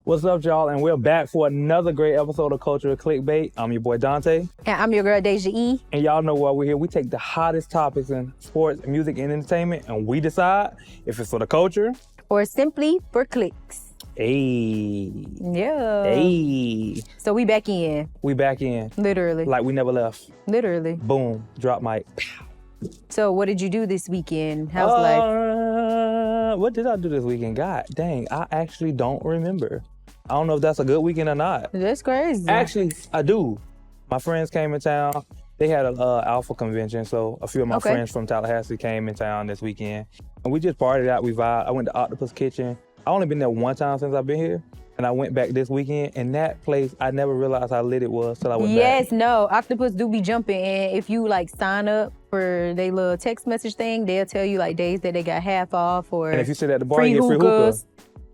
What's up, y'all? And we're back for another great episode of Culture Clickbait. I'm your boy Dante. And I'm your girl Daysha E. And y'all know why we're here. We take the hottest topics in sports, music, and entertainment, and we decide if it's for the culture or simply for clicks. Hey. Yeah. Hey. So we back in. We back in. Literally. Like we never left. Literally. Boom. Drop mic. So what did you do this weekend? How's life? What did I do this weekend? God dang, I actually don't remember. I don't know if that's a good weekend or not. That's crazy. Actually, I do. My friends came in town. They had an Alpha convention, so a few of my friends from Tallahassee came in town this weekend. And we just partied out, we vibed. I went to Octopus Kitchen. I only been there one time since I've been here. And I went back this weekend, and that place, I never realized how lit it was till I went back. Yes, no, Octopus do be jumping, and if you like sign up for their little text message thing, they'll tell you like days that they got half off or and if you sit at the bar, you get free hookah.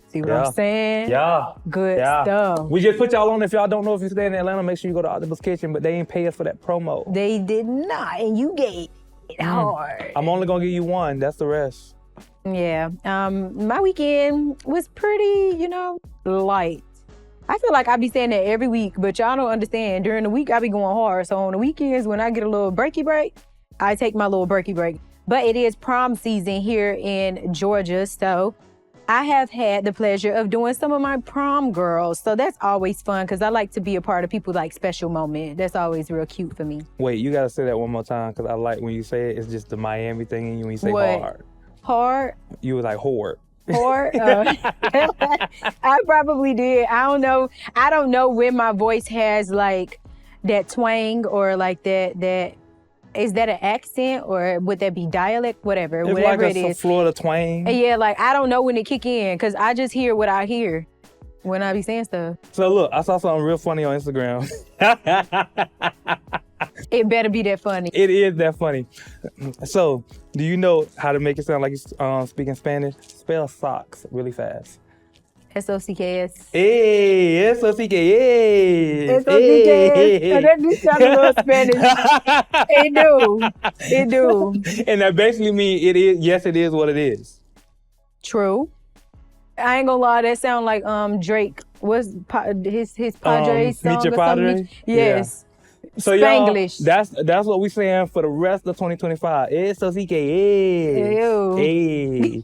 See what I'm saying? Yeah. Good stuff. We just put y'all on. If y'all don't know if you stay in Atlanta, make sure you go to Octopus Kitchen, but they ain't pay us for that promo. They did not, and you gave it hard. I'm only gonna give you one, that's the rest. Yeah, my weekend was pretty, light. I feel like I be saying that every week, but y'all don't understand. During the week, I be going hard. So on the weekends, when I get a little breaky break, I take my little breaky break. But it is prom season here in Georgia, so I have had the pleasure of doing some of my prom girls. So that's always fun because I like to be a part of people's like special moment. That's always real cute for me. Wait, you gotta say that one more time because I like when you say it. It's just the Miami thing in you when you say what? hard. Hard? You was like hard. Or I probably did. I don't know. I don't know when my voice has like that twang or like that. Is that an accent or would that be dialect? Whatever It's like it is. Florida twang. Yeah, like I don't know when it kick in because I just hear what I hear when I be saying stuff. So look, I saw something real funny on Instagram. It better be that funny. It is that funny. So, do you know how to make it sound like you're speaking Spanish? Spell socks really fast. S-O-C-K-S. Hey, S-O-C-K-S. S-O-C-K-S. That do sound a little Spanish. It do. And that basically means it is, yes, it is what it is. True. I ain't gonna lie, that sound like Drake. What's his Padres song Meet Your or Padre? something? Yes. Yeah. So Spanglish. y'all, that's what we saying for the rest of 2025. S-O-C-K-S. Ew. Hey.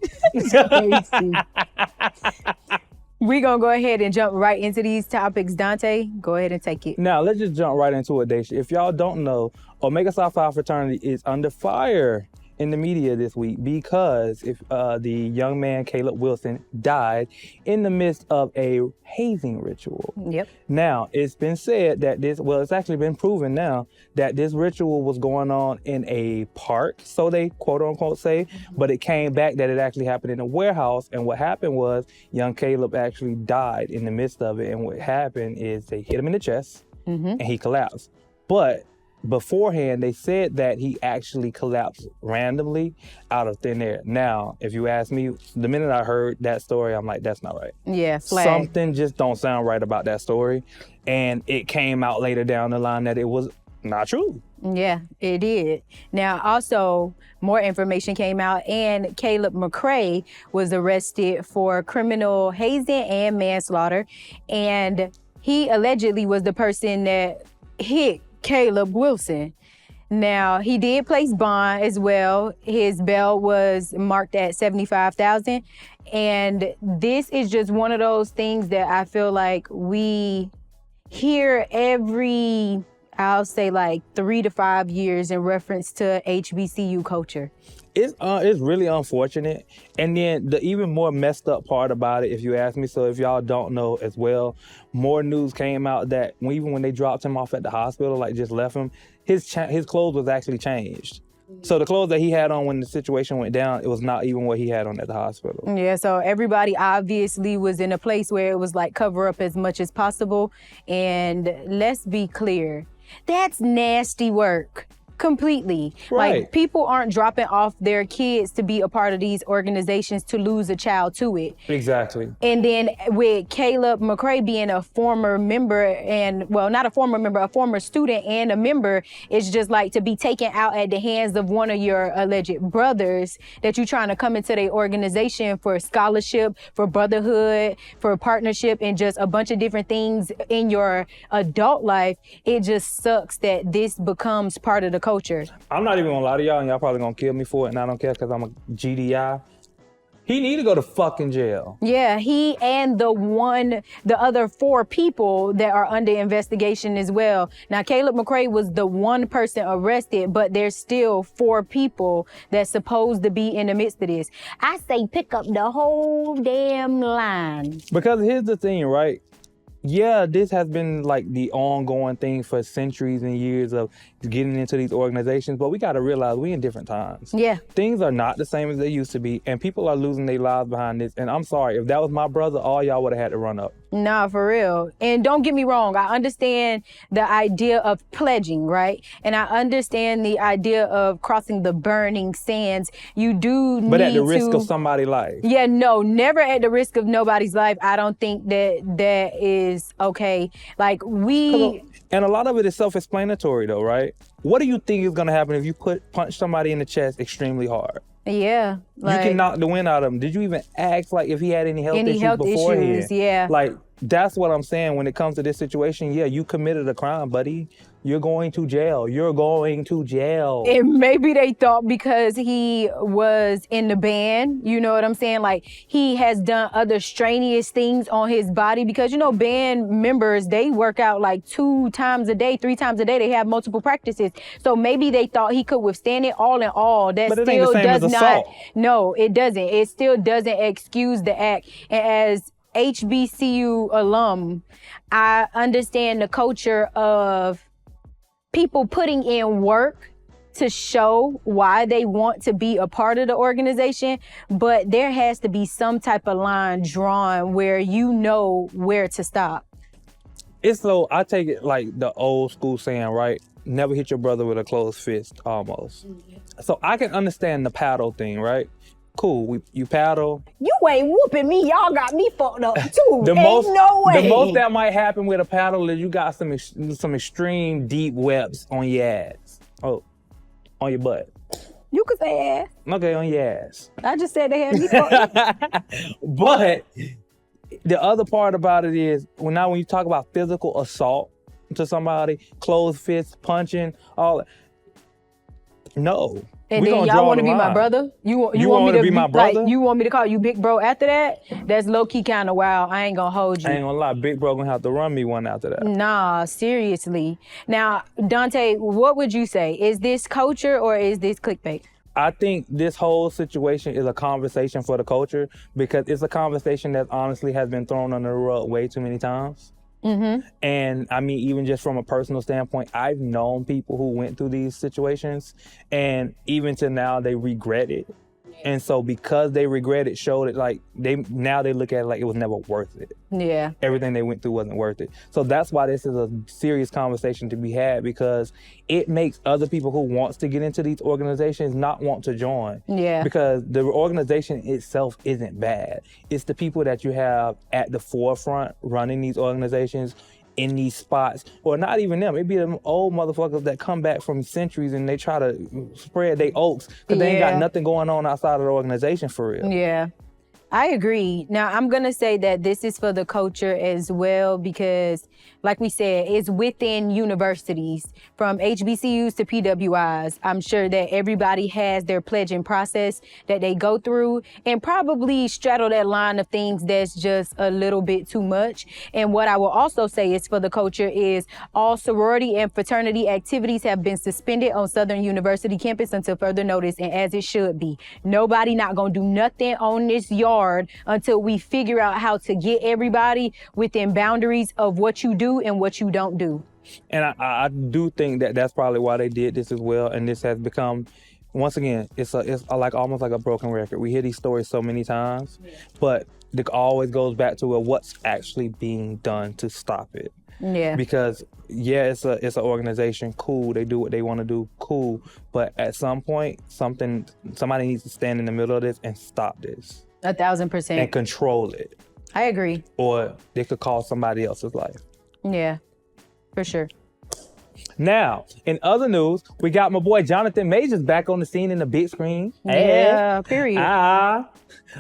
We gonna go ahead and jump right into these topics. Dante, go ahead and take it. Now, let's just jump right into it, Daysha. If y'all don't know, Omega Psi Phi fraternity is under fire in the media this week because the young man Caleb Wilson died in the midst of a hazing ritual. Yep. Now, it's been said that it's actually been proven now that this ritual was going on in a park, so they quote unquote say, but it came back that it actually happened in a warehouse, and what happened was young Caleb actually died in the midst of it, and what happened is they hit him in the chest and he collapsed. But beforehand, they said that he actually collapsed randomly out of thin air. Now, if you ask me, the minute I heard that story, I'm like, that's not right. Yeah, flag. Something just don't sound right about that story. And it came out later down the line that it was not true. Yeah, it did. Now, also, more information came out, and Caleb McRae was arrested for criminal hazing and manslaughter. And he allegedly was the person that hit Caleb Wilson. Now, he did place bond as well. His bail was marked at $75,000. And this is just one of those things that I feel like we hear every, I'll say like 3 to 5 years in reference to HBCU culture. It's really unfortunate. And then the even more messed up part about it, if you ask me, so if y'all don't know as well, more news came out that even when they dropped him off at the hospital, like just left him, his clothes was actually changed. So the clothes that he had on when the situation went down, it was not even what he had on at the hospital. Yeah, so everybody obviously was in a place where it was like cover up as much as possible. And let's be clear, that's nasty work. Completely. Right. Like, people aren't dropping off their kids to be a part of these organizations to lose a child to it. Exactly. And then with Caleb McRae being a former member and, well, not a former member, a former student and a member, it's just like to be taken out at the hands of one of your alleged brothers that you're trying to come into their organization for scholarship, for brotherhood, for partnership, and just a bunch of different things in your adult life. It just sucks that this becomes part of the culture. I'm not even gonna lie to y'all, and y'all probably gonna kill me for it, and I don't care because I'm a GDI. He need to go to fucking jail. Yeah, he and the other 4 people that are under investigation as well. Now, Caleb McRae was the one person arrested, but there's still 4 people that's supposed to be in the midst of this. I say pick up the whole damn line. Because here's the thing, right? Yeah, this has been like the ongoing thing for centuries and years of getting into these organizations, but we got to realize we in different times. Yeah. Things are not the same as they used to be, and people are losing their lives behind this. And I'm sorry, if that was my brother, all y'all would have had to run up. Nah, for real. And don't get me wrong, I understand the idea of pledging, right? And I understand the idea of crossing the burning sands. You do need to... But at the risk of somebody's life. Yeah, no, never at the risk of nobody's life. I don't think that is okay. Like, And a lot of it is self-explanatory though, right? What do you think is gonna happen if you punch somebody in the chest extremely hard? Yeah. Like, you can knock the wind out of him. Did you even ask like if he had any health issues beforehand? Yeah. Like, that's what I'm saying when it comes to this situation. Yeah, you committed a crime, buddy. You're going to jail. You're going to jail. And maybe they thought because he was in the band, you know what I'm saying? Like, he has done other strenuous things on his body because, you know, band members, they work out like 2 times a day, 3 times a day. They have multiple practices. So maybe they thought he could withstand it. All in all, that but still does not. Assault. No, it doesn't. It still doesn't excuse the act. And as HBCU alum, I understand the culture of people putting in work to show why they want to be a part of the organization, but there has to be some type of line drawn where you know where to stop. It's so, I take it like the old school saying, right? Never hit your brother with a closed fist, almost. So I can understand the paddle thing, right? Cool, you paddle. You ain't whooping me. Y'all got me fucked up too. The no way. The most that might happen with a paddle is you got some extreme deep webs on your ass. Oh, on your butt. You could say ass. Okay, on your ass. I just said they had me fucked up. But the other part about it is when you talk about physical assault to somebody, closed fists, punching, all that. No. And then y'all want to be my brother? You want me to be my brother? Like, you want me to call you big bro after that? That's low-key kind of wild. I ain't gonna hold you. I ain't gonna lie, big bro gonna have to run me one after that. Nah, seriously. Now, Dante, what would you say? Is this culture or is this clickbait? I think this whole situation is a conversation for the culture because it's a conversation that honestly has been thrown under the rug way too many times. Mm-hmm. And I mean, even just from a personal standpoint, I've known people who went through these situations and even to now they regret it. And so because they regret it, showed it like they look at it like it was never worth it. Yeah. Everything they went through wasn't worth it. So that's why this is a serious conversation to be had because it makes other people who wants to get into these organizations not want to join. Yeah. Because the organization itself isn't bad. It's the people that you have at the forefront running these organizations in these spots, or not even them. It be them old motherfuckers that come back from centuries and they try to spread their oaks because they ain't got nothing going on outside of the organization for real. Yeah. I agree. Now, I'm going to say that this is for the culture as well because, like we said, it's within universities, from HBCUs to PWIs. I'm sure that everybody has their pledging process that they go through and probably straddle that line of things that's just a little bit too much. And what I will also say is for the culture is all sorority and fraternity activities have been suspended on Southern University campus until further notice, and as it should be. Nobody not going to do nothing on this yard until we figure out how to get everybody within boundaries of what you do and what you don't do. And I do think that that's probably why they did this as well. And this has become, once again, it's like almost like a broken record. We hear these stories so many times, but it always goes back to what's actually being done to stop it. Yeah. Because it's an organization, cool. They do what they want to do, cool. But at some point, somebody needs to stand in the middle of this and stop this. 1,000%. And control it. I agree. Or they could cost somebody else's life. Yeah, for sure. Now, in other news, we got my boy Jonathan Majors back on the scene in the big screen. Yeah, period.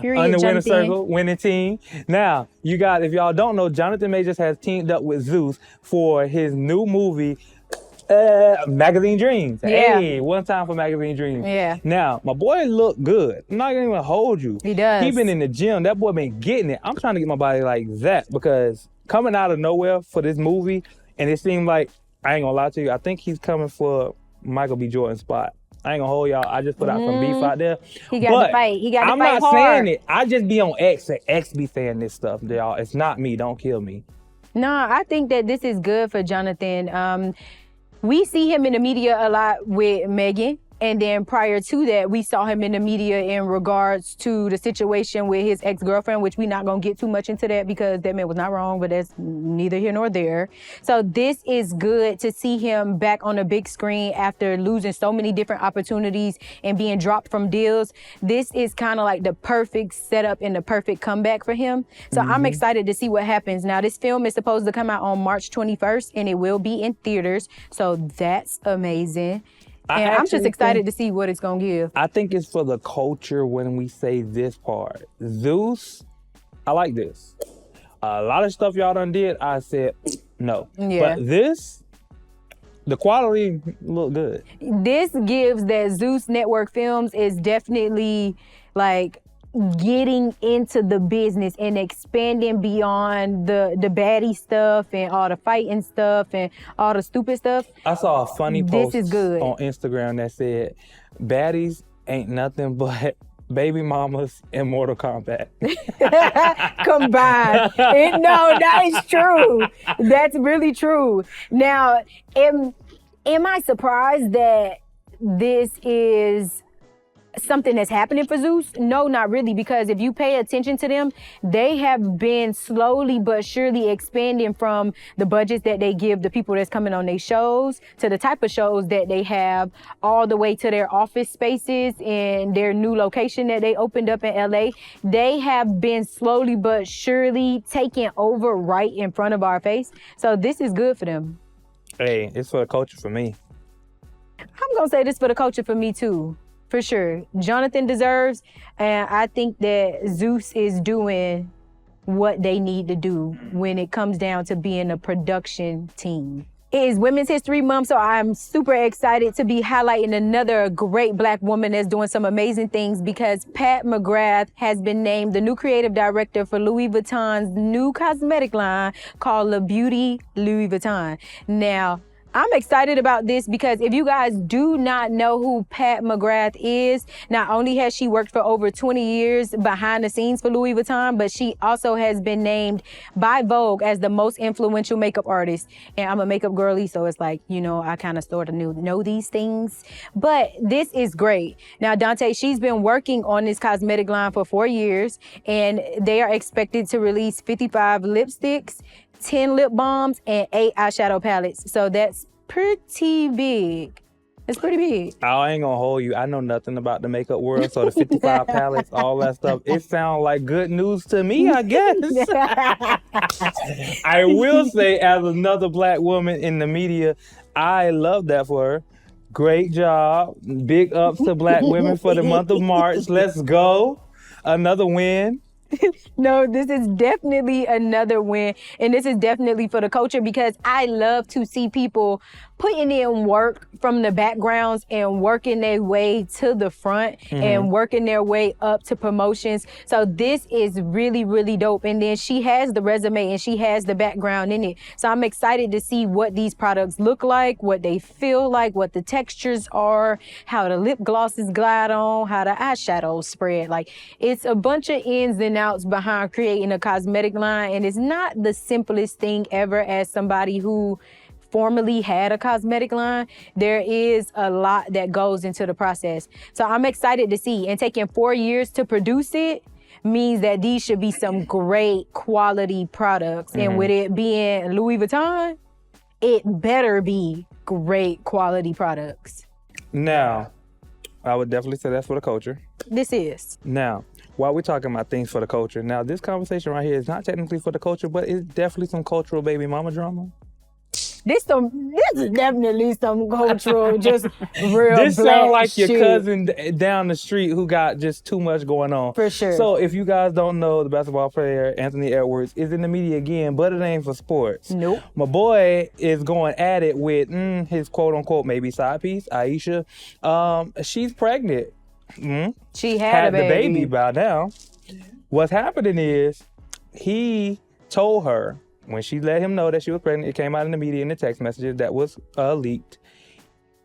Period, on the winning Jonathan. circle, winning team. Now, if y'all don't know, Jonathan Majors has teamed up with Zeus for his new movie, Magazine Dreams. Yeah. Hey, one time for Magazine Dreams. Yeah. Now, my boy look good. I'm not gonna even hold you. He does. He been in the gym. That boy been getting it. I'm trying to get my body like that because coming out of nowhere for this movie, and it seemed like, I ain't gonna lie to you, I think he's coming for Michael B. Jordan's spot. I ain't gonna hold y'all. I just put out some beef out there. He got to fight. He got to fight I'm not hard. saying it. I just be on X. X be saying this stuff, y'all. It's not me. Don't kill me. No, I think that this is good for Jonathan. We see him in the media a lot with Megan. And then prior to that, we saw him in the media in regards to the situation with his ex-girlfriend, which we're not going to get too much into that because that man was not wrong, but that's neither here nor there. So this is good to see him back on the big screen after losing so many different opportunities and being dropped from deals. This is kind of like the perfect setup and the perfect comeback for him. So I'm excited to see what happens. Now, this film is supposed to come out on March 21st, and it will be in theaters. So that's amazing. And I'm just excited to see what it's going to give. I think it's for the culture when we say this part. Zeus, I like this. A lot of stuff y'all done did, I said no. Yeah. But this, the quality look good. This gives that Zeus Network Films is definitely like getting into the business and expanding beyond the baddie stuff and all the fighting stuff and all the stupid stuff. I saw a funny post This is good. on Instagram that said, baddies ain't nothing but baby mamas in Mortal Kombat. Combined. No, that is true. That's really true. Now, am I surprised that this is something that's happening for Zeus? No, not really, because if you pay attention to them, they have been slowly but surely expanding from the budgets that they give the people that's coming on their shows to the type of shows that they have, all the way to their office spaces and their new location that they opened up in LA. They have been slowly but surely taking over right in front of our face. So this is good for them. Hey, it's for the culture for me. I'm gonna say this for the culture for me too. For sure. Jonathan deserves, and I think that Zeus is doing what they need to do when it comes down to being a production team. It is Women's History Month, so I'm super excited to be highlighting another great Black woman that's doing some amazing things because Pat McGrath has been named the new creative director for Louis Vuitton's new cosmetic line called Beauté Louis Vuitton. Now, I'm excited about this because if you guys do not know who Pat McGrath is, not only has she worked for over 20 years behind the scenes for Louis Vuitton, but she also has been named by Vogue as the most influential makeup artist. And I'm a makeup girly, so it's like, you know, I kind of sort of know these things. But this is great. Now, Dante, she's been working on this cosmetic line for 4 years, and they are expected to release 55 lipsticks, 10 lip balms, and 8 eyeshadow palettes. So that's pretty big. It's pretty big. I ain't gonna hold you. I know nothing about the makeup world, so the 55 palettes, all that stuff, it sounds like good news to me, I guess. I will say, as another Black woman in the media, I love that for her. Great job. Big ups to Black women for the month of March. Let's go. Another win. No, this is definitely another win. And this is definitely for the culture because I love to see people putting in work from the backgrounds and working their way to the front and working their way up to promotions. So this is really, really dope. And then she has the resume and she has the background in it. So I'm excited to see what these products look like, what they feel like, what the textures are, how the lip glosses glide on, how the eyeshadows spread. Like, it's a bunch of ins and outs behind creating a cosmetic line. And it's not the simplest thing ever as somebody who formerly had a cosmetic line. There is a lot that goes into the process. So I'm excited to see. And taking 4 years to produce it means that these should be some great quality products. And with it being Louis Vuitton, it better be great quality products. Now, I would definitely say that's for the culture. This is. Now, while we're talking about things for the culture, now this conversation right here is not technically for the culture, but it's definitely some cultural baby mama drama. This is definitely some cultural, just real This black sound like shit. your cousin down the street who got just too much going on. For sure. So if you guys don't know, the basketball player Anthony Edwards is in the media again, but it ain't for sports. Nope. My boy is going at it with his quote unquote maybe side piece, Aisha. She's pregnant. She had a the baby by now. What's happening is he told her, when she let him know that she was pregnant, it came out in the media in the text messages that was leaked.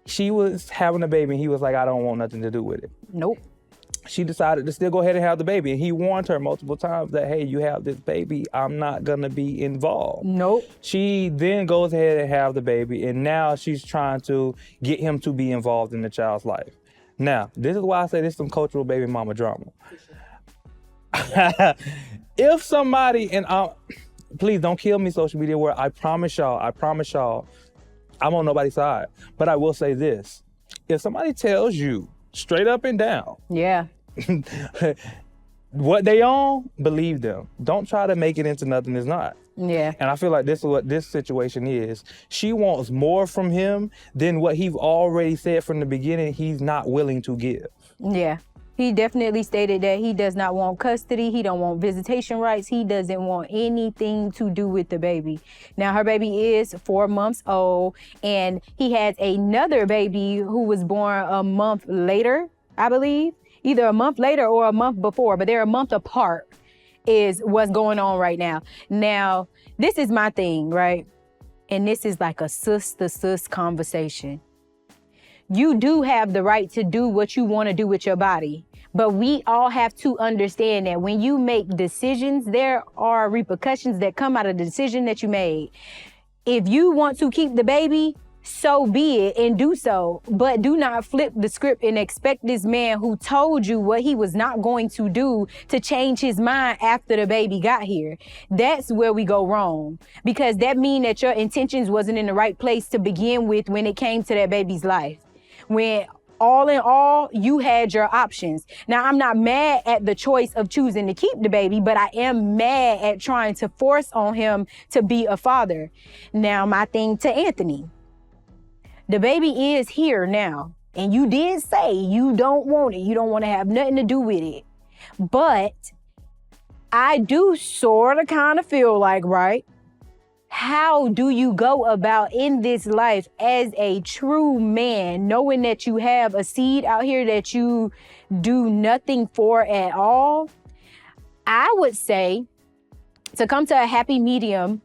She was having a baby and he was like, I don't want nothing to do with it. Nope. She decided to still go ahead and have the baby. And he warned her multiple times that, hey, you have this baby, I'm not gonna be involved. Nope. She then goes ahead and have the baby, and now she's trying to get him to be involved in the child's life. Now, this is why I say this is some cultural baby mama drama. If somebody, and please don't kill me, social media world. I promise y'all, I'm on nobody's side. But I will say this. If somebody tells you straight up and down Yeah. what they own, believe them. Don't try to make it into nothing it's not. Yeah. And I feel like this is what this situation is. She wants more from him than what he's already said from the beginning he's not willing to give. Yeah. He definitely stated that he does not want custody. He don't want visitation rights. He doesn't want anything to do with the baby. Now, her baby is 4 months old, and he has another baby who was born a month later, I believe. Either a month later or a month before, but they're a month apart is what's going on right now. Now, this is my thing, right? And this is like a sus-to-sus conversation. You do have the right to do what you want to do with your body. But we all have to understand that when you make decisions, there are repercussions that come out of the decision that you made. If you want to keep the baby, so be it and do so. But do not flip the script and expect this man who told you what he was not going to do to change his mind after the baby got here. That's where we go wrong. Because that means that your intentions wasn't in the right place to begin with when it came to that baby's life. When all in all, you had your options. Now, I'm not mad at the choice of choosing to keep the baby, but I am mad at trying to force on him to be a father. Now, my thing to Anthony, the baby is here now, and you did say you don't want it. You don't want to have nothing to do with it. But I do sort of kind of feel like, right? How do you go about in this life as a true man, knowing that you have a seed out here that you do nothing for at all? I would say to come to a happy medium,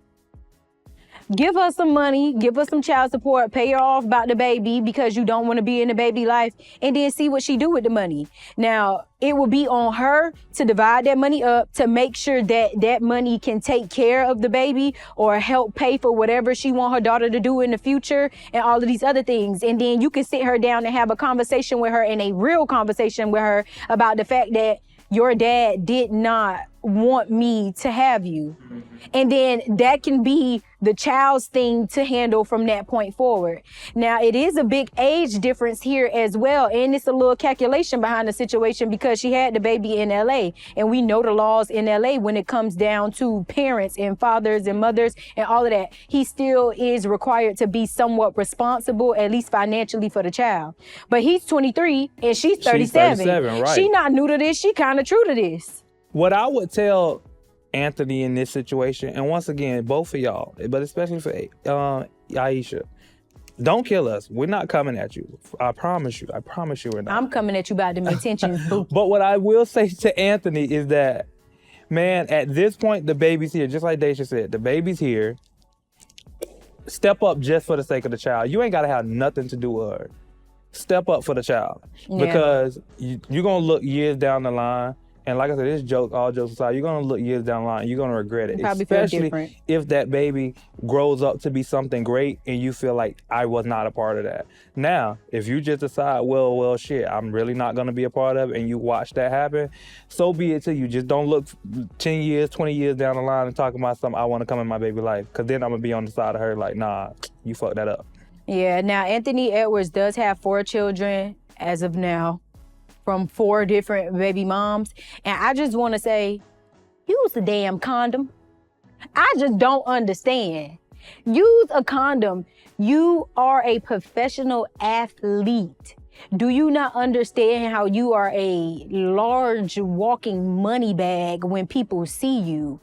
give her some money, give her some child support, pay her off about the baby because you don't want to be in the baby life, and then see what she do with the money. Now, it will be on her to divide that money up to make sure that that money can take care of the baby or help pay for whatever she want her daughter to do in the future and all of these other things. And then you can sit her down and have a conversation with her, and a real conversation with her about the fact that your dad did not want me to have you. And then that can be the child's thing to handle from that point forward. Now, it is a big age difference here as well. And it's a little calculation behind the situation because she had the baby in LA. And we know the laws in LA when it comes down to parents and fathers and mothers and all of that. He still is required to be somewhat responsible, at least financially, for the child. But he's 23 and she's 37. She's 37, right. She not new to this. She kind of true to this. What I would tell Anthony in this situation, and once again, both of y'all, but especially for Aisha, don't kill us. We're not coming at you. I promise you we're not. I'm coming at you about them intentions, boo. But what I will say to Anthony is that, man, at this point, the baby's here. Just like Daysha said, the baby's here. Step up just for the sake of the child. You ain't got to have nothing to do with her. Step up for the child. Yeah. Because you're going to look years down the line, And like I said, this joke, all jokes aside, you're gonna look years down the line, you're gonna regret it. Probably feel Especially different. if that baby grows up to be something great and you feel like I was not a part of that. Now, if you just decide, well, shit, I'm really not gonna be a part of it, and you watch that happen, so be it to you. Just don't look 10 years, 20 years down the line and talk about something I wanna come in my baby life. Cause then I'm gonna be on the side of her like, nah, you fucked that up. Yeah, now Anthony Edwards does have 4 children as of now from 4 different baby moms. And I just want to say, use a damn condom. I just don't understand. Use a condom. You are a professional athlete. Do you not understand how you are a large walking money bag when people see you?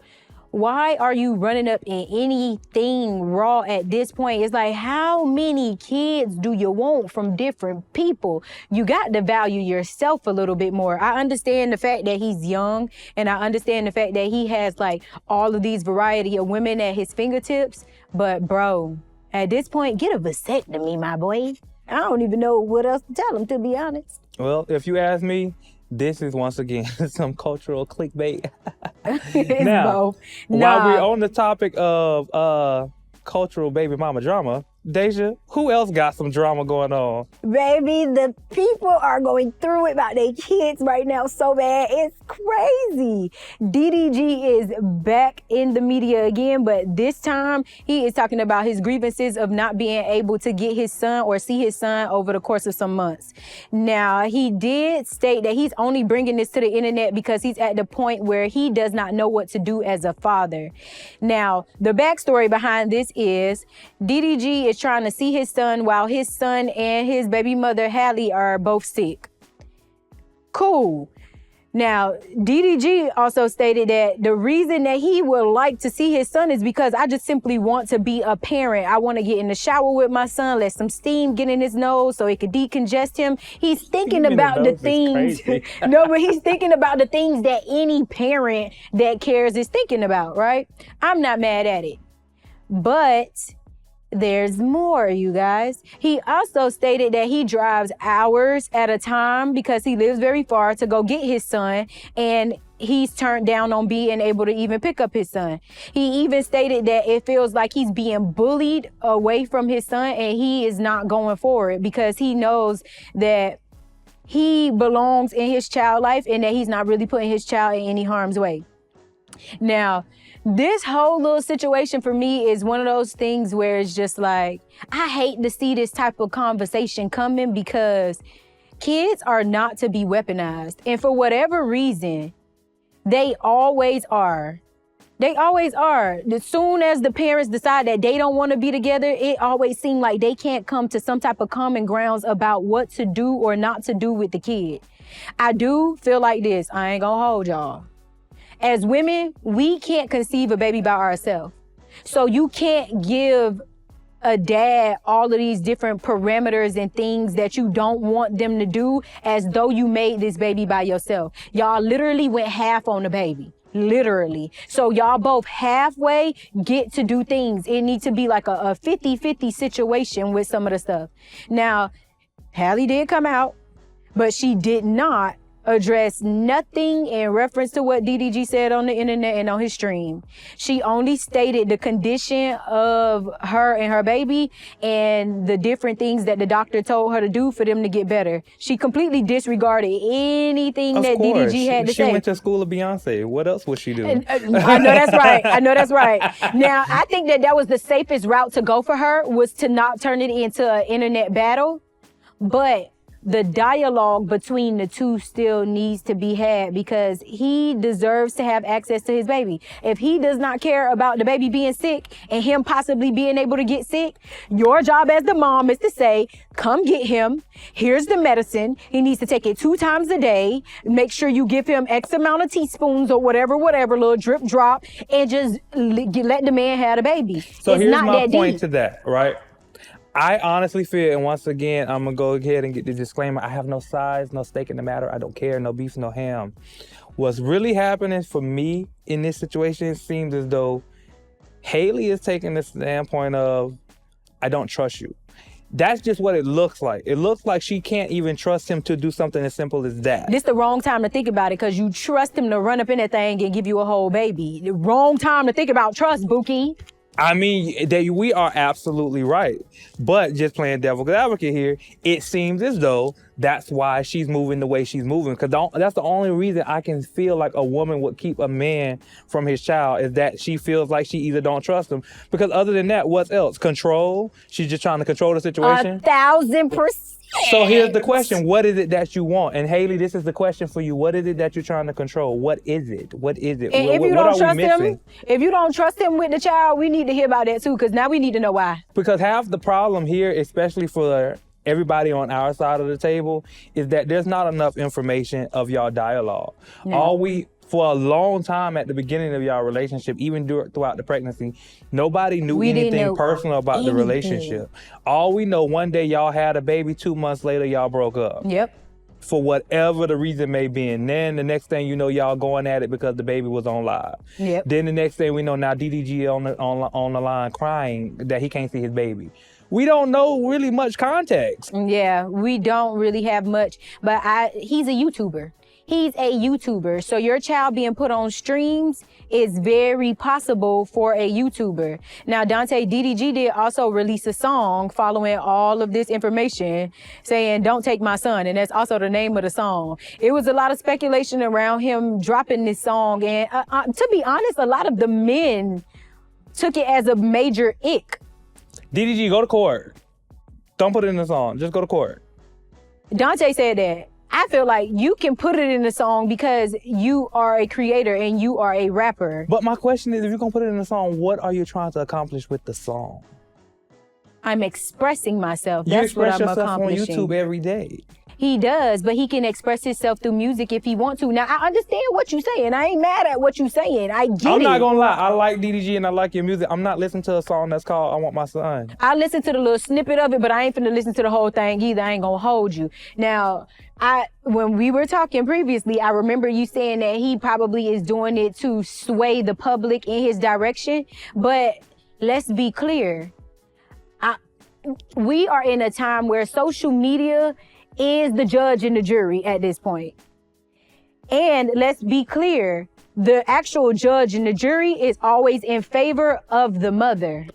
Why are you running up in anything raw at this point? It's like, how many kids do you want from different people? You got to value yourself a little bit more. I understand the fact that he's young, and I understand the fact that he has like all of these variety of women at his fingertips. But bro, at this point, get a vasectomy, my boy. I don't even know what else to tell him, to be honest. Well, if you ask me, this is once again some cultural clickbait. It's Now, both. while we're Nah. on the topic of cultural baby mama drama, Daysha, who else got some drama going on? Baby, the people are going through it about their kids right now so bad. It's crazy. DDG is back in the media again, but this time he is talking about his grievances of not being able to get his son or see his son over the course of some months. Now, he did state that he's only bringing this to the internet because he's at the point where he does not know what to do as a father. Now, the backstory behind this is DDG is trying to see his son while his son and his baby mother, Hallie, are both sick. Cool. Now, DDG also stated that the reason that he would like to see his son is because I just simply want to be a parent. I want to get in the shower with my son, let some steam get in his nose so it could decongest him. He's thinking about the things. No, but he's thinking about the things that any parent that cares is thinking about, right? I'm not mad at it. But there's more, you guys. He also stated that he drives hours at a time because he lives very far to go get his son, and he's turned down on being able to even pick up his son. He even stated that it feels like he's being bullied away from his son, and he is not going for it because he knows that he belongs in his child life and that he's not really putting his child in any harm's way. Now, this whole little situation for me is one of those things where it's just like, I hate to see this type of conversation coming because kids are not to be weaponized. And for whatever reason, they always are. They always are. As soon as the parents decide that they don't want to be together, it always seems like they can't come to some type of common grounds about what to do or not to do with the kid. I do feel like this. I ain't gonna hold y'all. As women, we can't conceive a baby by ourselves. So you can't give a dad all of these different parameters and things that you don't want them to do as though you made this baby by yourself. Y'all literally went half on the baby. Literally. So y'all both halfway get to do things. It needs to be like a 50-50 situation with some of the stuff. Now, Hallie did come out, but she did not address nothing in reference to what DDG said on the internet and on his stream. She only stated the condition of her and her baby and the different things that the doctor told her to do for them to get better. She completely disregarded anything that DDG had to say. She went to school of Beyonce. What else would she do? I know that's right. I know that's right. Now, I think that was the safest route to go for her, was to not turn it into an internet battle. But the dialogue between the two still needs to be had because he deserves to have access to his baby. If he does not care about the baby being sick and him possibly being able to get sick, your job as the mom is to say, come get him. Here's the medicine. He needs to take it 2 times a day. Make sure you give him X amount of teaspoons or whatever, little drip drop, and just let the man have the baby. So it's here's not my that point deep. to that, right? I honestly feel, and once again, I'm gonna go ahead and get the disclaimer, I have no size, no stake in the matter, I don't care, no beef, no ham. What's really happening for me in this situation, it seems as though Haley is taking the standpoint of, I don't trust you. That's just what it looks like. It looks like she can't even trust him to do something as simple as that. This the wrong time to think about it because you trust him to run up in that thing and give you a whole baby. The wrong time to think about trust, Bookie. I mean, we are absolutely right. But just playing devil's advocate here, it seems as though that's why she's moving the way she's moving. Because that's the only reason I can feel like a woman would keep a man from his child is that she feels like she either don't trust him. Because other than that, what else? Control? She's just trying to control the situation? 1,000%. So here's the question. What is it that you want? And Haley, this is the question for you. What is it that you're trying to control? What is it? What is it? And if you don't trust him, if you don't trust him with the child, we need to hear about that too, because now we need to know why. Because half the problem here, especially for everybody on our side of the table, is that there's not enough information of y'all dialogue. No. For a long time at the beginning of y'all relationship, even throughout the pregnancy, nobody knew anything personal about the relationship. All we know, one day y'all had a baby, 2 months later y'all broke up. Yep. For whatever the reason may be. And then the next thing you know, y'all going at it because the baby was on live. Yep. Then the next thing we know, now DDG on the line crying that he can't see his baby. We don't know really much context. Yeah, we don't really have much. But he's a YouTuber. He's a YouTuber. So your child being put on streams is very possible for a YouTuber. Now, Dante, DDG did also release a song following all of this information saying, "Don't Take My Son." And that's also the name of the song. It was a lot of speculation around him dropping this song. And to be honest, a lot of the men took it as a major ick. DDG, go to court. Don't put it in the song. Just go to court. Dante said that. I feel like you can put it in the song because you are a creator and you are a rapper. But my question is, if you're going to put it in the song, what are you trying to accomplish with the song? I'm expressing myself. That's what I'm accomplishing. You express yourself on YouTube every day. He does, but he can express himself through music if he wants to. Now, I understand what you're saying. I ain't mad at what you're saying. I get it. I'm not going to lie. I like DDG and I like your music. I'm not listening to a song that's called I Want My Son. I listened to the little snippet of it, but I ain't finna listen to the whole thing either. I ain't going to hold you. Now, when we were talking previously, I remember you saying that he probably is doing it to sway the public in his direction. But let's be clear. We are in a time where social media is the judge and the jury at this point. And let's be clear, the actual judge and the jury is always in favor of the mother.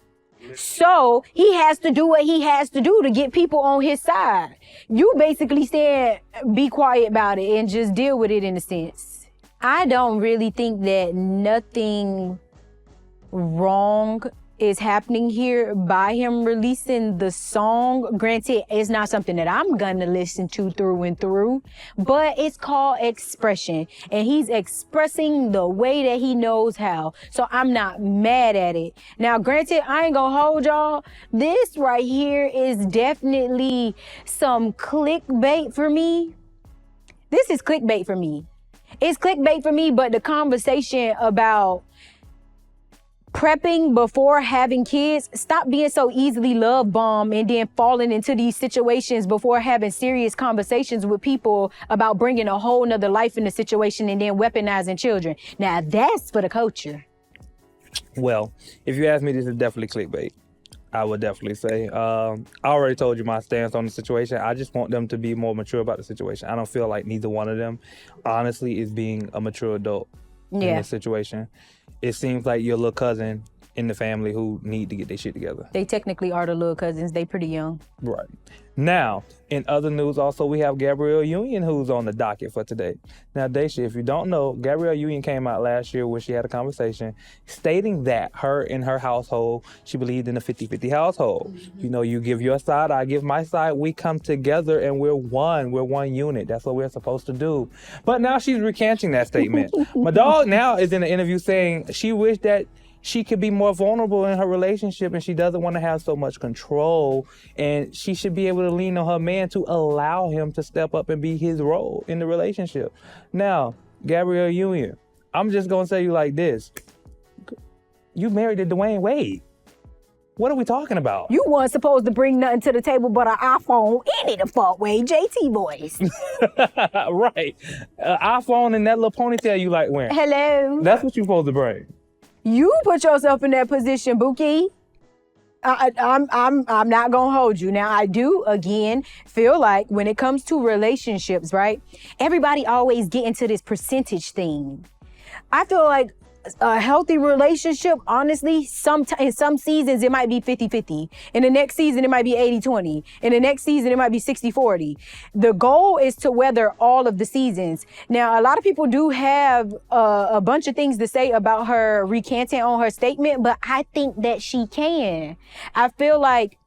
So he has to do what he has to do to get people on his side. You basically saying, be quiet about it and just deal with it in a sense. I don't really think that nothing wrong is happening here by him releasing the song. Granted, it's not something that I'm gonna listen to through and through, but it's called expression, and he's expressing the way that he knows how. So I'm not mad at it. Now, granted, I ain't gonna hold y'all. This right here is definitely some clickbait for me. This is clickbait for me. It's clickbait for me, but the conversation about prepping before having kids, stop being so easily love bombed and then falling into these situations before having serious conversations with people about bringing a whole nother life in the situation and then weaponizing children. Now that's for the culture. Well, if you ask me, this is definitely clickbait. I would definitely say. I already told you my stance on the situation. I just want them to be more mature about the situation. I don't feel like neither one of them, honestly, is being a mature adult in this situation. It seems like your little cousin in the family who need to get their shit together. They technically are the little cousins. They pretty young. Right. Now, in other news also, we have Gabrielle Union who's on the docket for today. Now, Daysha, if you don't know, Gabrielle Union came out last year where she had a conversation stating that her and her household, she believed in a 50-50 household. Mm-hmm. You know, you give your side, I give my side, we come together and we're one unit. That's what we're supposed to do. But now she's recanting that statement. My dog now is in an interview saying she wished that she could be more vulnerable in her relationship and she doesn't want to have so much control, and she should be able to lean on her man to allow him to step up and be his role in the relationship. Now, Gabrielle Union, I'm just going to say you like this. You married to Dwayne Wade. What are we talking about? You weren't supposed to bring nothing to the table but an iPhone any the fuck way, JT voice. Right. iPhone and that little ponytail you like wearing. Hello. That's what you're supposed to bring. You put yourself in that position, Bookie. I'm not gonna hold you. Now, I do again feel like when it comes to relationships, right? Everybody always get into this percentage thing. I feel like a healthy relationship, honestly, in some seasons it might be 50-50. In the next season it might be 80-20. In the next season it might be 60-40. The goal is to weather all of the seasons. Now, a lot of people do have a bunch of things to say about her recanting on her statement, but I think that she can. I feel like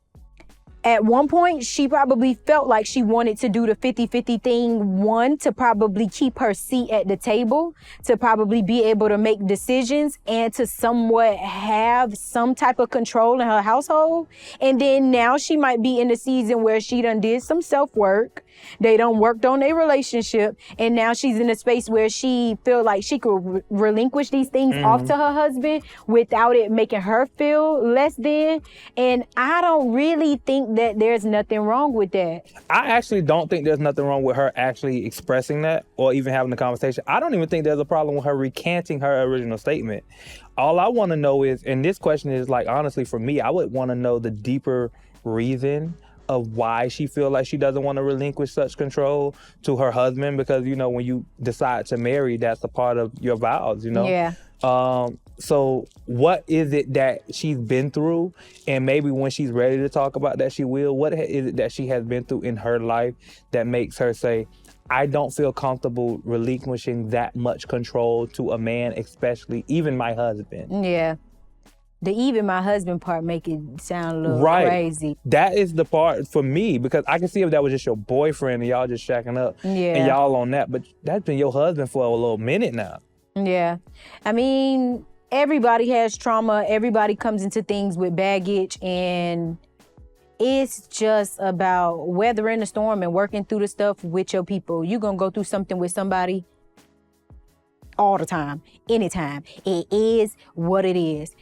at one point, she probably felt like she wanted to do the 50-50 thing, one, to probably keep her seat at the table, to probably be able to make decisions, and to somewhat have some type of control in her household. And then now she might be in a season where she done did some self-work. They done worked on their relationship, and now she's in a space where she feel like she could relinquish these things off to her husband without it making her feel less than. And I don't really think that there's nothing wrong with that. I actually don't think there's nothing wrong with her actually expressing that or even having the conversation. I don't even think there's a problem with her recanting her original statement. All I want to know is, and this question is like, honestly, for me, I would want to know the deeper reason of why she feel like she doesn't want to relinquish such control to her husband, because, you know, when you decide to marry, that's a part of your vows, you know? Yeah. So what is it that she's been through? And maybe when she's ready to talk about that, she will. What is it that she has been through in her life that makes her say, I don't feel comfortable relinquishing that much control to a man, especially even my husband? Yeah. The even my husband part make it sound a little right. crazy. That is the part for me, because I can see if that was just your boyfriend and y'all just shacking up and y'all on that, but that's been your husband for a little minute now. Yeah. I mean, everybody has trauma. Everybody comes into things with baggage, and it's just about weathering the storm and working through the stuff with your people. You're going to go through something with somebody all the time, anytime. It is what it is.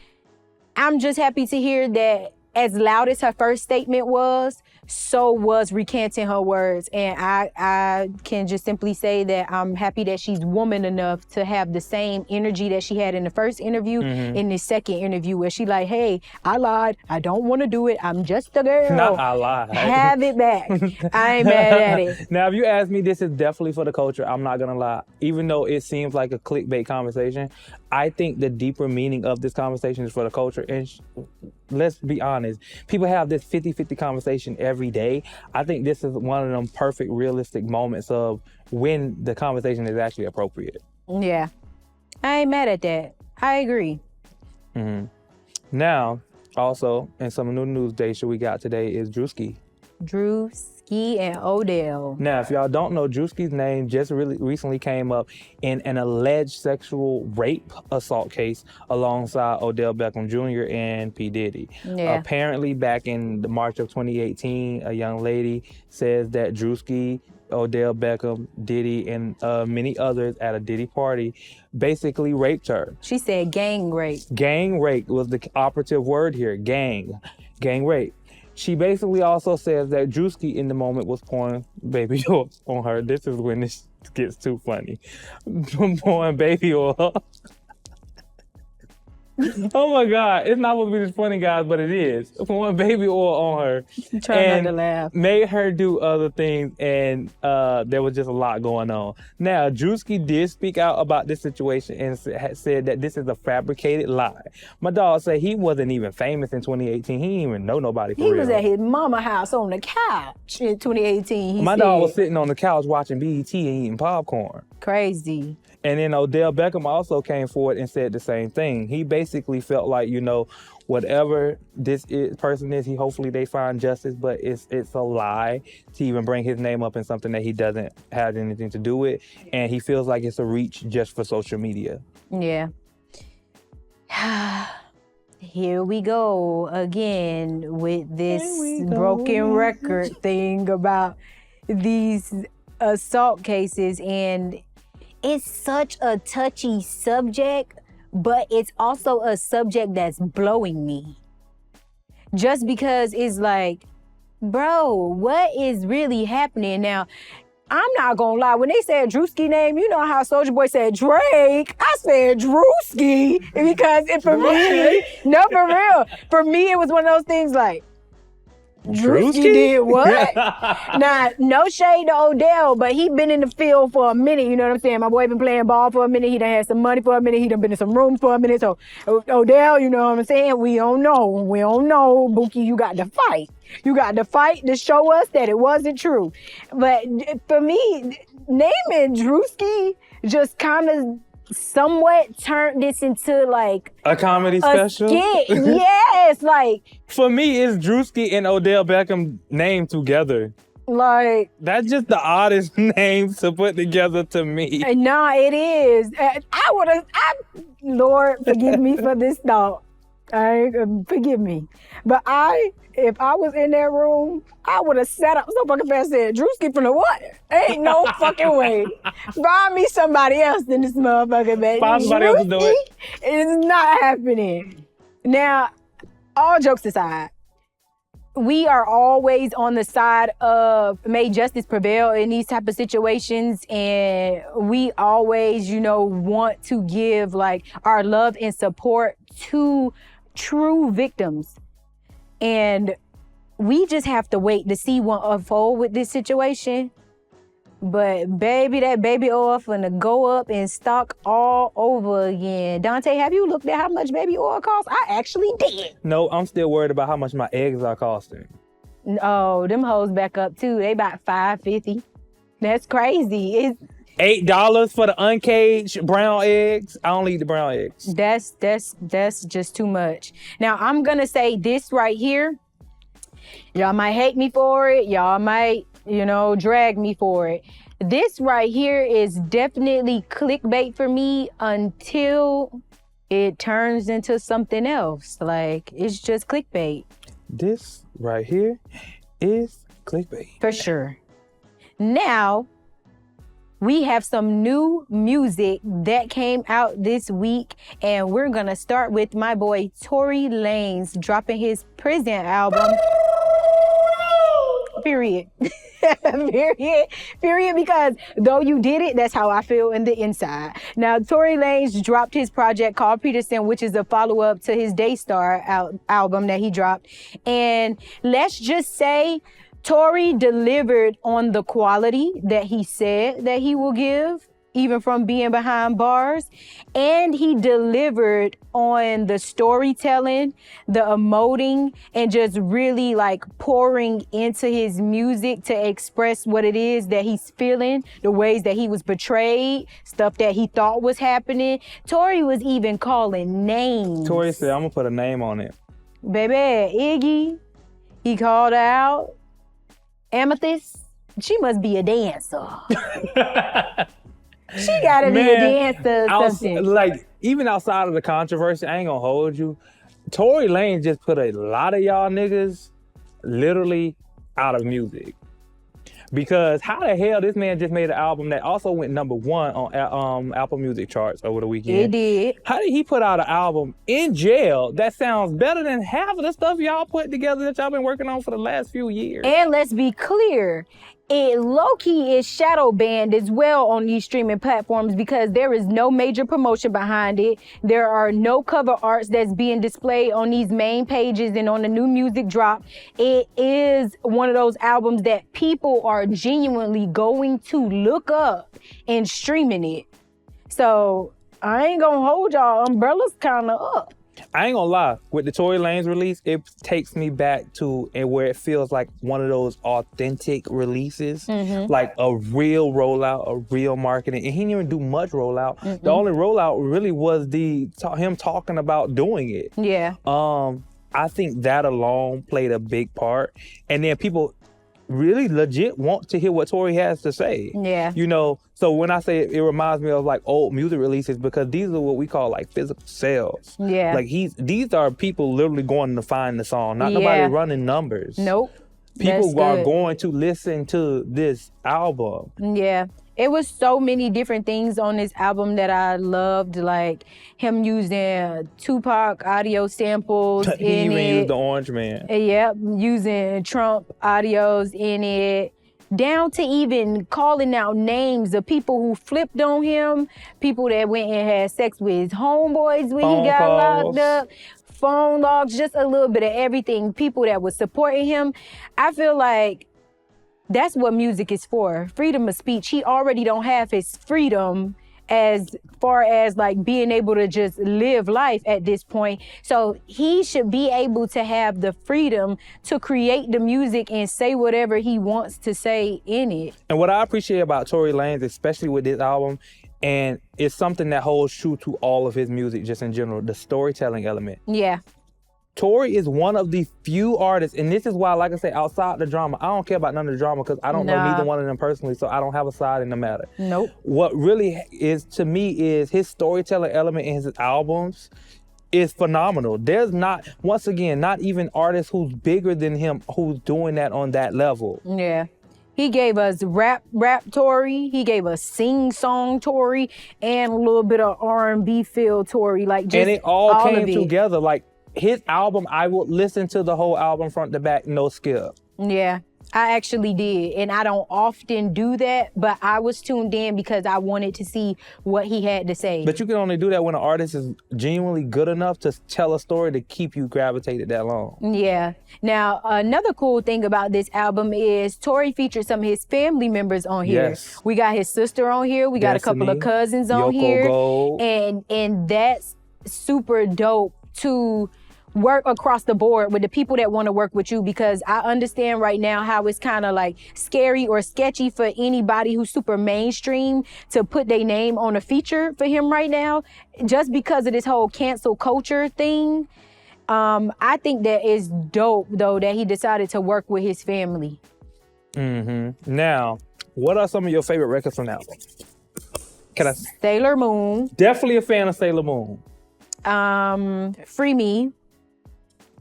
I'm just happy to hear that as loud as her first statement was, so was recanting her words. And I can just simply say that I'm happy that she's woman enough to have the same energy that she had in the first interview in the second interview, where she like, hey, I lied. I don't want to do it. I'm just a girl. Not I lied. Have it back. I ain't mad at it. Now, if you ask me, this is definitely for the culture. I'm not going to lie. Even though it seems like a clickbait conversation, I think the deeper meaning of this conversation is for the culture. And let's be honest, people have this 50-50 conversation every day. I think this is one of them perfect, realistic moments of when the conversation is actually appropriate. Yeah. I ain't mad at that. I agree. Mm-hmm. Now, also, in some new news, Daysha, we got today is Druski. Druski and Odell. Now, if y'all don't know, Druski's name just really recently came up in an alleged sexual rape assault case alongside Odell Beckham Jr. and P. Diddy. Yeah. Apparently, back in the March of 2018, a young lady says that Druski, Odell Beckham, Diddy, and many others at a Diddy party basically raped her. She said gang rape. Gang rape was the operative word here. Gang rape. She basically also says that Druski in the moment was pouring baby oil on her. This is when this gets too funny. Pouring baby oil. Oh my God, it's not supposed to be this funny, guys, but it is. Pouring baby oil on her. Try not to laugh. Made her do other things, and there was just a lot going on. Now, Druski did speak out about this situation and said that this is a fabricated lie. My dog said he wasn't even famous in 2018. He didn't even know nobody for real. He was at his mama house on the couch in 2018. My dog was sitting on the couch watching BET and eating popcorn. Crazy. And then Odell Beckham also came forward and said the same thing. He basically felt like, you know, whatever this person is, hopefully they find justice, but it's a lie to even bring his name up in something that he doesn't have anything to do with. And he feels like it's a reach just for social media. Yeah. Here we go again with this broken record thing about these assault cases. And it's such a touchy subject, but it's also a subject that's blowing me. Just because it's like, bro, what is really happening? Now, I'm not gonna lie. When they said Druski name, you know how Soulja Boy said Drake. I said Druski because for real. For me, it was one of those things like, Druski did what? Now, no shade to Odell, but he been in the field for a minute, you know what I'm saying? My boy been playing ball for a minute, he done had some money for a minute, he done been in some rooms for a minute, so Odell, you know what I'm saying? We don't know, Bookie, you got to fight. You got to fight to show us that it wasn't true. But for me, naming Druski just kind of somewhat turned this into like a comedy special. Skit. Yes, like for me, it's Druski and Odell Beckham named together. Like that's just the oddest names to put together to me. No, it is. Lord, forgive me for this thought. Forgive me, but if I was in that room, I would have sat up so fucking fast and said, Druski from the what? Ain't no fucking way. Find me somebody else in this motherfucker, man. Find somebody else to do it. It's not happening. Now, all jokes aside, we are always on the side of may justice prevail in these type of situations, and we always, want to give like our love and support to true victims. And we just have to wait to see what unfold with this situation. But baby, that baby oil finna go up in stock all over again. Dante, have you looked at how much baby oil costs? I actually did. No, I'm still worried about how much my eggs are costing. Oh, them hoes back up too. They about $5.50. That's crazy. It's $8 for the uncaged brown eggs. I don't eat the brown eggs. That's just too much. Now I'm gonna say this right here. Y'all might hate me for it. Y'all might, drag me for it. This right here is definitely clickbait for me until it turns into something else. Like, it's just clickbait. This right here is clickbait. For sure. Now, we have some new music that came out this week, and we're gonna start with my boy Tory Lanez dropping his Prison album. Period. Period, because though you did it, that's how I feel in the inside. Now, Tory Lanez dropped his project called Peterson, which is a follow-up to his Daystar album that he dropped. And let's just say Tory delivered on the quality that he said that he will give, even from being behind bars. And he delivered on the storytelling, the emoting, and just really like pouring into his music to express what it is that he's feeling, the ways that he was betrayed, stuff that he thought was happening. Tory was even calling names. Tory said, I'm gonna put a name on it. Baby, Iggy, he called out. Amethyst, she must be a dancer. She gotta be a dancer or something. Like, even outside of the controversy, I ain't gonna hold you. Tory Lanez just put a lot of y'all niggas literally out of music. Because how the hell this man just made an album that also went #1 on Apple Music charts over the weekend? It did. How did he put out an album in jail that sounds better than half of the stuff y'all put together that y'all been working on for the last few years? And let's be clear, it low-key is shadow banned as well on these streaming platforms because there is no major promotion behind it. There are no cover arts that's being displayed on these main pages and on the new music drop. It is one of those albums that people are genuinely going to look up and streaming it. So I ain't gonna hold y'all. Umbrella's kind of up. I ain't gonna lie, with the Tory Lanez release, it takes me back to where it feels like one of those authentic releases, like a real rollout, a real marketing. And he didn't even do much rollout. The only rollout really was him talking about doing it. Yeah. I think that alone played a big part. And then people really legit want to hear what Tory has to say. Yeah. So when I say it reminds me of like old music releases because these are what we call like physical sales. Yeah. Like these are people literally going to find the song, not nobody running numbers. Nope. People are going to listen to this album. Yeah. It was so many different things on this album that I loved, like him using Tupac audio samples in it. He even used the Orange Man. Yep, using Trump audios in it. down to even calling out names of people who flipped on him, people that went and had sex with his homeboys when he got locked up, phone logs, just a little bit of everything, people that was supporting him. I feel like that's what music is for, freedom of speech. He already don't have his freedom as far as like being able to just live life at this point. So he should be able to have the freedom to create the music and say whatever he wants to say in it. And what I appreciate about Tory Lanez, especially with this album, and it's something that holds true to all of his music just in general, the storytelling element. Yeah. Tory is one of the few artists, and this is why, like I say, outside the drama, I don't care about none of the drama because I don't know neither one of them personally, so I don't have a side in the matter. Nope. What really is, to me, is his storytelling element in his albums is phenomenal. There's not, once again, not even artists who's bigger than him who's doing that on that level. Yeah. He gave us rap Tory. He gave us sing-song Tory and a little bit of R&B feel Tory. Like just and it all came of it together. Like his album, I would listen to the whole album front to back, no skip. Yeah, I actually did. And I don't often do that, but I was tuned in because I wanted to see what he had to say. But you can only do that when an artist is genuinely good enough to tell a story to keep you gravitated that long. Yeah. Now, another cool thing about this album is Tory featured some of his family members on here. Yes. We got his sister on here. We got a couple of cousins on Yoko here. Gold. And that's super dope to work across the board with the people that want to work with you, because I understand right now how it's kind of like scary or sketchy for anybody who's super mainstream to put their name on a feature for him right now, just because of this whole cancel culture thing. I think that is dope though that he decided to work with his family. Mm-hmm. Now, what are some of your favorite records from the album? Sailor Moon. Definitely a fan of Sailor Moon. Free Me.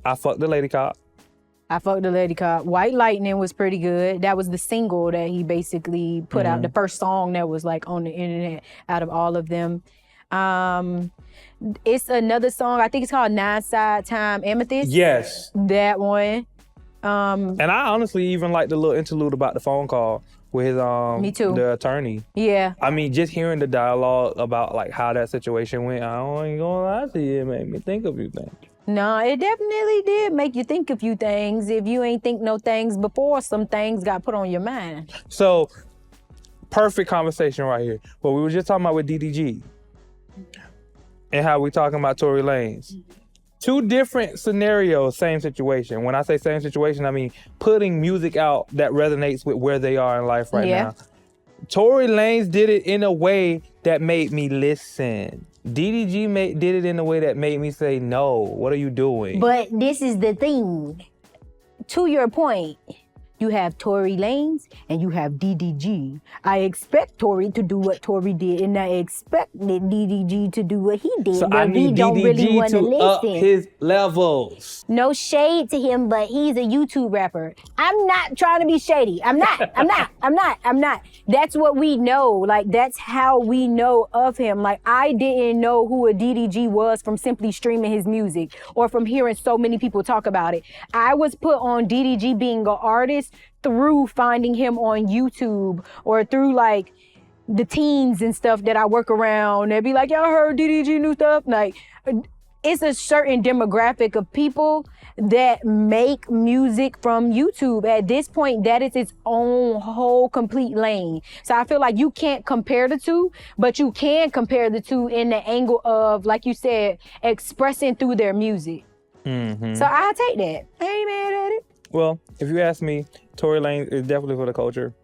I Fucked the Lady Cop. I Fucked the Lady Cop. White Lightning was pretty good. That was the single that he basically put out, the first song that was like on the internet out of all of them. It's another song, I think it's called Nine Side Time Amethyst. Yes. That one. And I honestly even like the little interlude about the phone call with his Me too. the attorney. Yeah. I mean, just hearing the dialogue about like how that situation went, I ain't gonna lie to you, it made me think of a few things. No, it definitely did make you think a few things. If you ain't think no things before, some things got put on your mind. So, perfect conversation right here. What we were just talking about with DDG and how we talking about Tory Lanez. Two different scenarios, same situation. When I say same situation, I mean putting music out that resonates with where they are in life right now. Tory Lanez did it in a way that made me listen. DDG did it in a way that made me say, no, what are you doing? But this is the thing. To your point, you have Tory Lanez and you have DDG. I expect Tory to do what Tory did, and I expect DDG to do what he did. So but I need we don't DDG really want to to up listen. his levels. No shade to him, but he's a YouTube rapper. I'm not trying to be shady. I'm not. That's what we know. Like, that's how we know of him. Like, I didn't know who a DDG was from simply streaming his music or from hearing so many people talk about it. I was put on DDG being an artist through finding him on YouTube or through like the teens and stuff that I work around. They'd be like, y'all heard DDG new stuff? Like, it's a certain demographic of people that make music from YouTube. At this point, that is its own whole complete lane. So I feel like you can't compare the two, but you can compare the two in the angle of, like you said, expressing through their music. Mm-hmm. So I take that. I ain't mad at it. Well, if you ask me, Tory Lanez is definitely for the culture.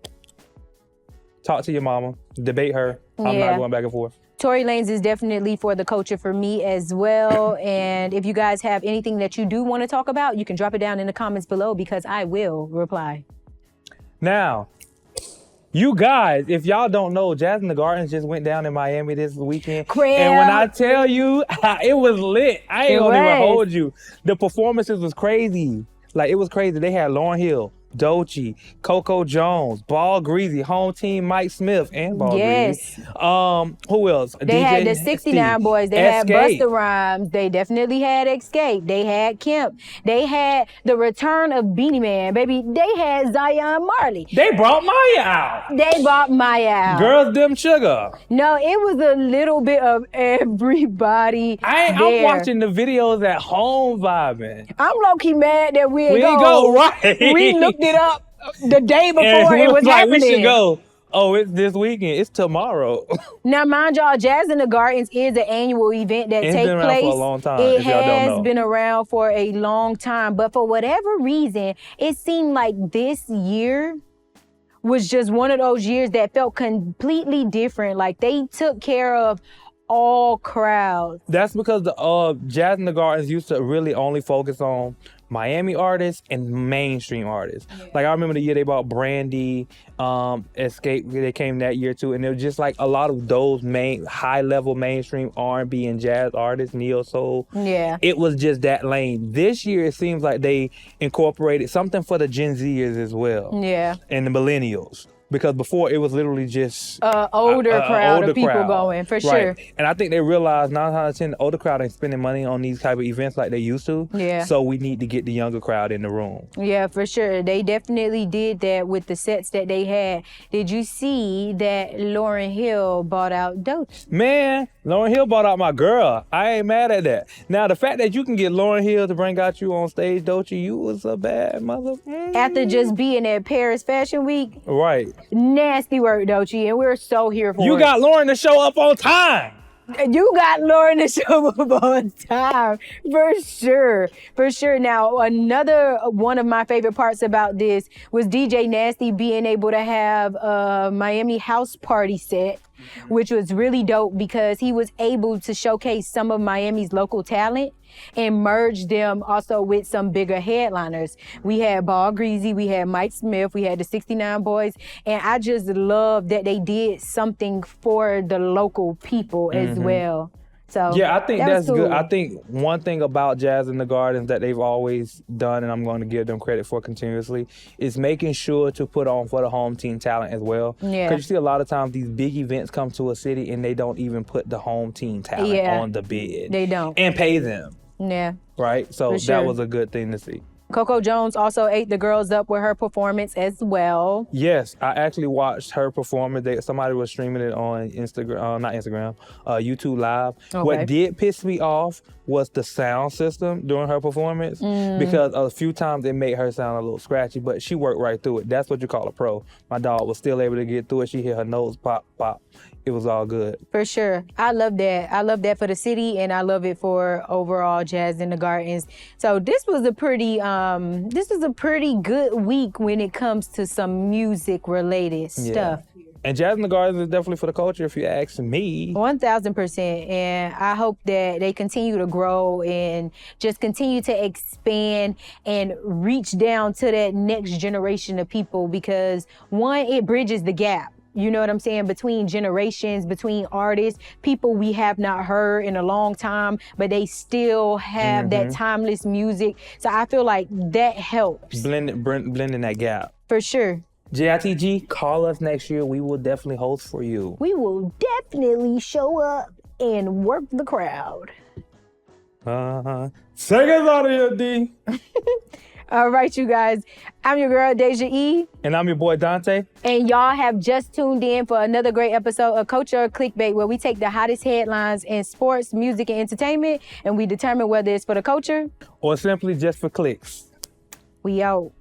Talk to your mama, debate her. I'm not going back and forth. Tory Lanez is definitely for the culture for me as well. And if you guys have anything that you do want to talk about, you can drop it down in the comments below because I will reply. Now, you guys, if y'all don't know, Jazz in the Gardens just went down in Miami this weekend. And when I tell you, it was lit. I ain't gonna even hold you. The performances was crazy. Like, it was crazy. They had Lauryn Hill, Doechii, Coco Jones, Ball Greasy, Home Team Mike Smith, and Ball Greasy. Who else? They had the 69 boys. They had Busta Rhymes. They definitely had Escape. They had Kemp. They had the return of Beanie Man. Baby, they had Zion Marley. They brought Maya out. They brought Maya out. Girls Them Sugar. No, it was a little bit of everybody. I'm watching the videos at home vibing. I'm low-key mad that we ain't go. Right. We looked it up the day before it was happening. We should go. Oh, it's this weekend. It's tomorrow. Now, mind y'all, Jazz in the Gardens is an annual event that takes place. It's been around for a long time, It if y'all don't know. has been around for a long time, but for whatever reason, it seemed like this year was just one of those years that felt completely different. Like they took care of all crowds. That's because the Jazz in the Gardens used to really only focus on Miami artists and mainstream artists. Yeah. Like I remember the year they bought Brandy, Escape, they came that year too, and it was just like a lot of those high-level mainstream R&B and jazz artists, neo soul. Yeah. It was just that lane. This year it seems like they incorporated something for the Gen Zers as well. Yeah. And the millennials. Because before it was literally just older crowd of people going, for sure. And I think they realized 9 out of 10 the older crowd ain't spending money on these type of events like they used to. Yeah. So we need to get the younger crowd in the room. Yeah, for sure. They definitely did that with the sets that they had. Did you see that Lauryn Hill bought out Doechii? Man, Lauryn Hill bought out my girl. I ain't mad at that. Now the fact that you can get Lauryn Hill to bring out you on stage, Doechii, you was a bad mother. After just being at Paris Fashion Week. Right. Nasty work, Doechii, and we're so here for it. You got Lauryn to show up on time. You got Lauryn to show up on time, for sure, for sure. Now, another one of my favorite parts about this was DJ Nasty being able to have a Miami house party set, which was really dope because he was able to showcase some of Miami's local talent and merge them also with some bigger headliners. We had Ball Greasy, we had Mike Smith, we had the 69 Boys, and I just love that they did something for the local people as well. So yeah, I think that's cool. good. I think one thing about Jazz in the Gardens that they've always done, and I'm going to give them credit for continuously, is making sure to put on for the home team talent as well. Yeah. Because you see a lot of times these big events come to a city and they don't even put the home team talent on the bid. They don't. And pay them. Yeah. Right? So that was a good thing to see. Coco Jones also ate the girls up with her performance as well. Yes, I actually watched her performance. Somebody was streaming it on YouTube Live. Okay. What did piss me off was the sound system during her performance because a few times it made her sound a little scratchy, but she worked right through it. That's what you call a pro. My dog was still able to get through it. She hit her nose pop, pop. It was all good. For sure. I love that. I love that for the city, and I love it for overall Jazz in the Gardens. So this was a pretty good week when it comes to some music-related stuff. And Jazz in the Gardens is definitely for the culture, if you ask me. 1,000%. And I hope that they continue to grow and just continue to expand and reach down to that next generation of people because, one, it bridges the gap. You know what I'm saying? Between generations, between artists, people we have not heard in a long time, but they still have that timeless music. So I feel like that helps. Blending that gap. For sure. JITG, call us next year. We will definitely host for you. We will definitely show up and work the crowd. Take us out of here, D. All right, you guys. I'm your girl, Daysha E. And I'm your boy, Dante. And y'all have just tuned in for another great episode of Or Clickbait, where we take the hottest headlines in sports, music, and entertainment, and we determine whether it's for the culture or simply just for clicks. We out.